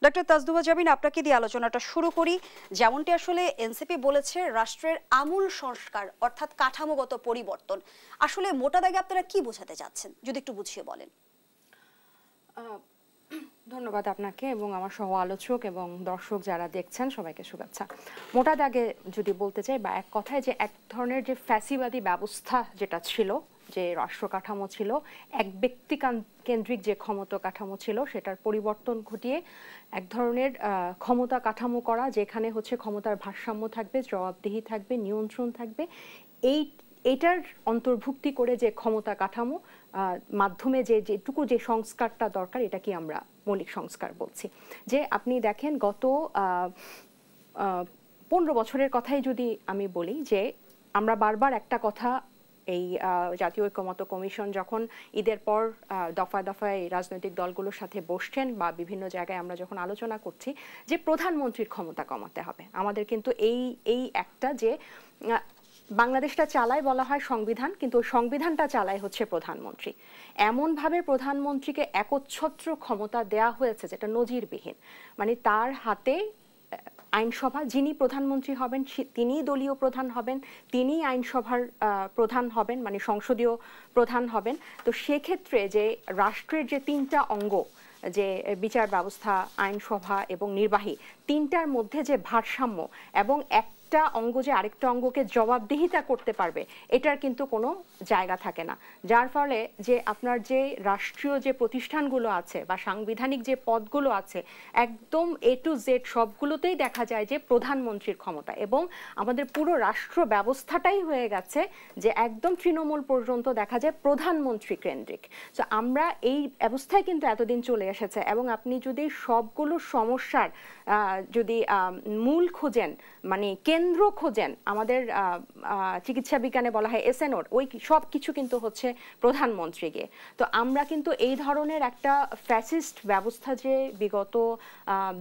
Doctor তাসদুয়া জামিন, আপনাকে দিয়ে আলোচনাটা শুরু করি। যেমনটি আসলে এনসিপি বলেছে, রাষ্ট্রের আমূল সংস্কার অর্থাৎ কাঠামোগত পরিবর্তন, আসলে মোটা দাগে আপনারা কি বোঝাতে চাচ্ছেন যদি একটু বুঝিয়ে বলেন। ধন্যবাদ আপনাকে এবং আমার সহ আলোচক এবং দর্শক যারা দেখছেন সবাইকে শুভেচ্ছা। মোটা দাগে যদি বলতে চাই বা এক কথায় যে এক ধরনের যে ফ্যাসিবাদী ব্যবস্থা যেটা ছিল, যে রাষ্ট্র কাঠামো ছিল, এক ব্যক্তি কেন্দ্রিক যে ক্ষমতা কাঠামো ছিল, সেটার পরিবর্তন ঘটিয়ে এক ধরনের ক্ষমতা কাঠামো করা, যেখানে হচ্ছে ক্ষমতার ভারসাম্য থাকবে, জবাবদিহি থাকবে, নিয়ন্ত্রণ থাকবে। এইটার অন্তর্ভুক্তি করে যে ক্ষমতা কাঠামো মাধ্যমে যেটুকু যে সংস্কারটা দরকার, এটাকে আমরা মৌলিক সংস্কার বলছি। যে আপনি দেখেন গত 15 বছরের কথাই যদি আমি বলি, যে আমরা বারবার একটা কথা, এই জাতীয় ঐক্যমত্য কমিশন যখন ঈদের পর দফায় দফায় রাজনৈতিক দলগুলোর সাথে বসছেন বা বিভিন্ন জায়গায় আমরা যখন আলোচনা করছি যে প্রধানমন্ত্রীর ক্ষমতা কমাতে হবে, আমাদের কিন্তু এই একটা যে বাংলাদেশটা চালায় বলা হয় সংবিধান, কিন্তু সংবিধানটা চালায় হচ্ছে প্রধানমন্ত্রী। এমনভাবে প্রধানমন্ত্রীকে একচ্ছত্র ক্ষমতা দেয়া হয়েছে যেটা নজিরবিহীন। মানে তার হাতে আইনসভা, যিনি প্রধানমন্ত্রী হবেন তিনিই দলীয় প্রধান হবেন, তিনিই আইনসভার প্রধান হবেন, মানে সংসদীয় প্রধান হবেন। তো সেক্ষেত্রে যে রাষ্ট্রের যে তিনটা অঙ্গ, যে বিচার ব্যবস্থা, আইনসভা এবং নির্বাহী, তিনটার মধ্যে যে ভারসাম্য এবং একটা অঙ্গ যে আরেকটা অঙ্গকে জবাবদিহিতা করতে পারবে, এটার কিন্তু কোনো জায়গা থাকে না। যার ফলে যে আপনার যে রাষ্ট্রীয় যে প্রতিষ্ঠানগুলো আছে বা সাংবিধানিক যে পদগুলো আছে, একদম A to Z সবগুলোতেই দেখা যায় যে প্রধানমন্ত্রীর ক্ষমতা, এবং আমাদের পুরো রাষ্ট্র ব্যবস্থাটাই হয়ে গেছে যে একদম তৃণমূল পর্যন্ত দেখা যায় প্রধানমন্ত্রী কেন্দ্রিক। তো আমরা এই অবস্থায় কিন্তু এতদিন চলে এসেছে, এবং আপনি যদি সবগুলো সমস্যার যদি মূল খোঁজেন, মানে কেন্দ্র খোঁজেন, আমাদের চিকিৎসা বিজ্ঞানে বলা হয় এসএনওর, ওই সব কিছু কিন্তু হচ্ছে প্রধানমন্ত্রীকে। তো আমরা কিন্তু এই ধরনের একটা ফ্যাসিস্ট ব্যবস্থা যে বিগত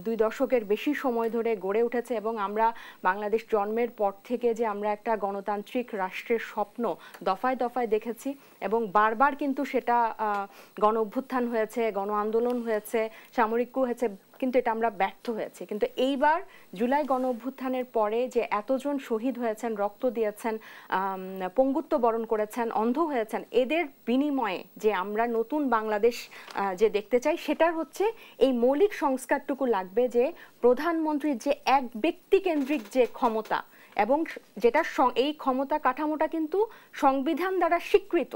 2 দশকের বেশি সময় ধরে গড়ে উঠেছে, এবং আমরা বাংলাদেশ জন্মের পর থেকে যে আমরা একটা গণতান্ত্রিক রাষ্ট্রের স্বপ্ন দফায় দফায় দেখেছি, এবং বারবার কিন্তু সেটা গণ অভ্যুত্থান হয়েছে, গণ আন্দোলন হয়েছে, সামরিক কূ হয়েছে, কিন্তু এটা আমরা ব্যর্থ হয়েছি। কিন্তু এইবার জুলাই গণ অভ্যুত্থানের পরে যে এতজন শহীদ হয়েছেন, রক্ত দিয়েছেন, পঙ্গুত্ব বরণ করেছেন, অন্ধ হয়েছেন, এদের বিনিময়ে যে আমরা নতুন বাংলাদেশ যে দেখতে চাই, সেটার হচ্ছে এই মৌলিক সংস্কারটুকু লাগবে, যে প্রধানমন্ত্রীর যে এক ব্যক্তি কেন্দ্রিক যে ক্ষমতা, এবং যেটা এই ক্ষমতা কাঠামোটা কিন্তু সংবিধান দ্বারা স্বীকৃত,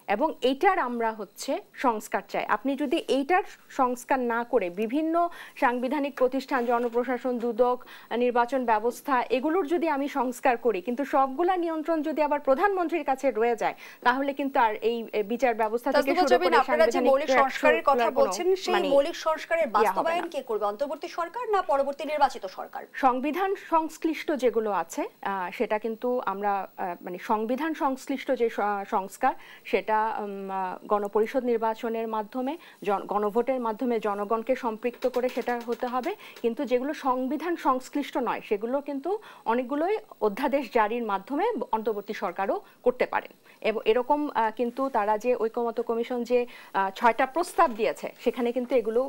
এবং এইটার আমরা হচ্ছে সংস্কার চাই। আপনি যদি এইটার সংস্কার না করে বিভিন্ন সাংবিধানিক প্রতিষ্ঠান, জনপ্রশাসন, দুদক, নির্বাচন ব্যবস্থা, এগুলোর যদি আমি সংস্কার করি, কিন্তু সবগুলা নিয়ন্ত্রণ যদি আবার প্রধানমন্ত্রীর কাছে রয়ে যায়, তাহলে কিন্তু আর এই বিচার ব্যবস্থা থেকে শুরু করে আপনারা যে মৌলিক সংস্কারের কথা বলছেন, সেই মৌলিক সংস্কারের বাস্তবায়ন কে করবে? অন্তর্বর্তী সরকার না পরবর্তী নির্বাচিত সরকার? সংবিধান সংশ্লিষ্ট যেগুলো আছে সেটা কিন্তু আমরা, মানে সংবিধান সংশ্লিষ্ট যে সংস্কার, সেটা গণপরিষদ নির্বাচনের মাধ্যমে, গণভোটের মাধ্যমে জনগণকে সম্পৃক্ত করে সেটা হতে হবে। কিন্তু যেগুলো সংবিধান সংশ্লিষ্ট নয়, সেগুলো কিন্তু অনেকগুলোই অধ্যাদেশ জারির মাধ্যমে অন্তর্বর্তী সরকারও করতে পারেন। এবং এরকম কিন্তু তারা যে ঐক্যমত্য কমিশন যে 6টা প্রস্তাব দিয়েছে, সেখানে কিন্তু এগুলো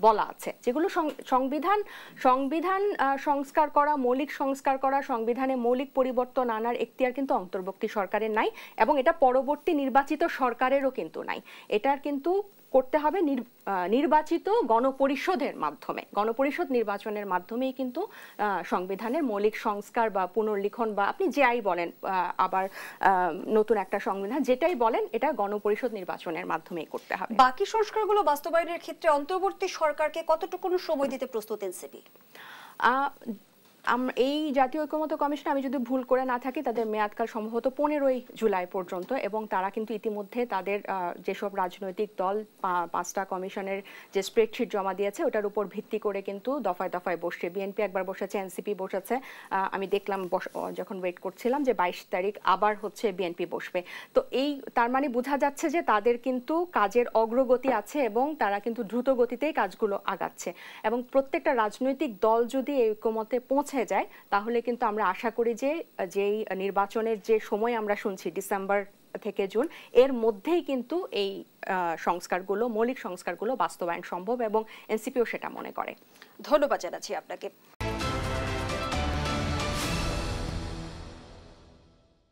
বলা আছে, যেগুলো সংবিধান সংস্কার করা, মৌলিক সংস্কার করা, সংবিধানে মৌলিক পরিবর্তন আনার এখতিয়ার কিন্তু অন্তর্বর্তী সরকারের নাই, এবং এটা পরবর্তী নির্বাচিত সরকারেরও কিন্তু নাই। এটার কিন্তু করতে হবে নির্বাচিত গণপরিষদের মাধ্যমে, গণপরিষদ নির্বাচনের মাধ্যমেই কিন্তু সংবিধানের মৌলিক সংস্কার বা পুনর্লিখন, বা আপনি যাই বলেন, আবার নতুন একটা সংবিধান যেটাই বলেন, এটা গণপরিষদ নির্বাচনের মাধ্যমেই করতে হবে। বাকি সংস্কারগুলো বাস্তবায়নের ক্ষেত্রে অন্তর্বর্তী সরকারকে কতটুকু সময় দিতে প্রস্তুত এনসিপি? এই জাতীয় ঐক্যমত্য কমিশন, আমি যদি ভুল করে না থাকি, তাদের মেয়াদকাল সম্ভবত 15ই জুলাই পর্যন্ত, এবং তারা কিন্তু ইতিমধ্যে তাদের যেসব রাজনৈতিক দল 5টা কমিশনের যে স্প্রেডশিট জমা দিয়েছে, ওটার উপর ভিত্তি করে কিন্তু দফায় দফায় বসছে। বিএনপি একবার বসেছে, এনসিপি বসেছে, আমি দেখলাম যখন ওয়েট করছিলাম যে 22 তারিখ আবার হচ্ছে বিএনপি বসবে। তো তার মানে বোঝা যাচ্ছে যে তাদের কিন্তু কাজের অগ্রগতি আছে, এবং তারা কিন্তু দ্রুত গতিতেই কাজগুলো আগাচ্ছে, এবং প্রত্যেকটা রাজনৈতিক দল যদি এই ঐক্যমতে পৌঁছে যায়, তাহলে কিন্তু আমরা আশা করি যে যেই নির্বাচনের যে সময় আমরা শুনছি, ডিসেম্বর থেকে জুন এর মধ্যেই কিন্তু এই সংস্কারগুলো, মৌলিক সংস্কারগুলো বাস্তবায়ন সম্ভব এবং এনসিপিও সেটা মনে করে। ধন্যবাদ জানাচ্ছি আপনাকে।